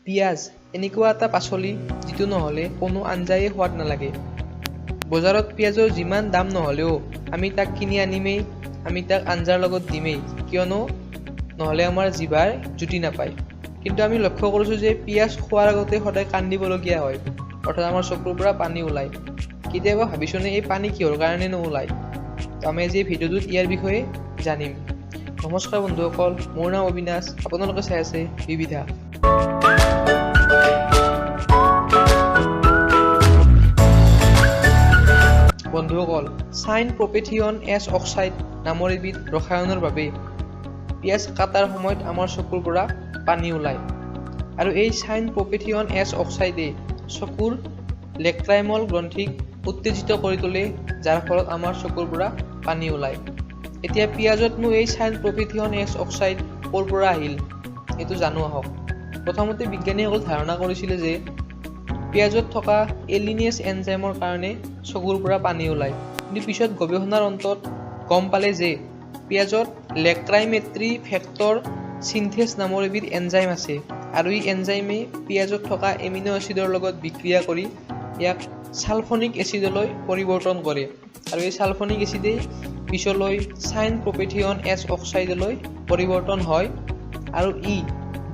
পিঁয়াজ এনেকুৱা এটা পাচলি যিটো নহ'লে কোনো আঞ্জায়ে সোৱাদ নালাগে। বজাৰত পিঁয়াজৰ যিমান দাম নহ'লেও আমি তাক কিনি আনিমেই, আমি তাক আঞ্জাৰ লগত দিমেই, কিয়নো নহ'লে আমাৰ জিভাৰ জুতি নাপায়। কিন্তু আমি লক্ষ্য কৰিছোঁ যে পিঁয়াজ খোৱাৰ আগতে সদায় কান্দিবলগীয়া হয়, অৰ্থাৎ আমাৰ চকুৰ পৰা পানী ওলায়। কেতিয়াবা ভাবিছোঁনে এই পানী কিহৰ কাৰণেনো ওলায়? তো আমি আজি এই ভিডিঅ'টোত ইয়াৰ বিষয়ে জানিম। নমস্কাৰ বন্ধুসকল, মোৰ নাম অবিনাশ, আপোনালোকে চাই আছে বিবিধা। বন্ধুসকল, চাইন প্ৰপেথিয়ন এছ অক্সাইড নামৰ এবিধ ৰসায়নৰ বাবে পিঁয়াজ কাটাৰ সময়ত আমাৰ চকুৰ পৰা পানী ওলায়। আৰু এই চাইন প্ৰপেথিয়ন এছ অক্সাইডে চকুৰ লেক্ট্ৰাইমল গ্ৰন্থিক উত্তেজিত কৰি তোলে, যাৰ ফলত আমাৰ চকুৰ পৰা পানী ওলায়। এতিয়া পিঁয়াজতনো এই চাইন প্ৰপেথিয়ন এছ অক্সাইড ক'ৰ পৰা আহিল এইটো জানো আহক। প্ৰথমতে বিজ্ঞানীসকল ধাৰণা কৰিছিলে যে পিঁয়াজত থকা এলিনেছ এনজাইমৰ কাৰণে চকুৰ পৰা পানী ওলায়, কিন্তু পিছত গৱেষণাৰ অন্তত গম পালে যে পিঁয়াজত লেক্ট্ৰাইমেট্ৰি ফেক্টৰ চিনথেছ নামৰ এবিধ এনজাইম আছে, আৰু এই এনজাইমে পিঁয়াজত থকা এমিনো এচিডৰ লগত বিক্ৰিয়া কৰি ইয়াক ছালফনিক এচিডলৈ পৰিৱৰ্তন কৰে, আৰু এই ছালফনিক এচিডেই পিছলৈ চাইন প্ৰপেথিয়ন এছ অক্সাইডলৈ পৰিৱৰ্তন হয়, আৰু ই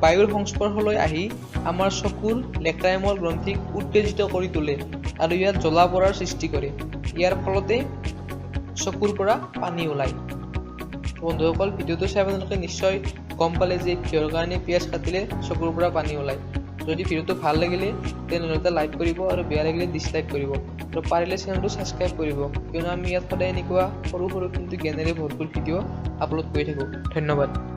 বায়ুৰ সংস্পৰ্শলৈ আহি আমাৰ চকুৰ লেক্ট্ৰাইমল গ্ৰন্থিক উত্তেজিত কৰি তোলে আৰু ইয়াত জ্বলা পৰাৰ সৃষ্টি কৰে। ইয়াৰ ফলতে চকুৰ পৰা পানী ওলায়। বন্ধুসকল, ভিডিঅ'টো চাই আপোনালোকে নিশ্চয় গম পালে যে কিহৰ কাৰণে পিঁয়াজ কাটিলে চকুৰ পৰা পানী ওলায়। যদি ভিডিঅ'টো ভাল লাগিলে তেনেহ'লে এটা লাইক কৰিব, আৰু বেয়া লাগিলে ডিছলাইক কৰিব, আৰু পাৰিলে চেনেলটো ছাবস্ক্ৰাইব কৰিব, কিয়নো আমি ইয়াত সদায় এনেকুৱা সৰু সৰু কিন্তু জ্ঞানেৰে ভৰপূৰ ভিডিঅ' আপলোড কৰি থাকোঁ। ধন্যবাদ।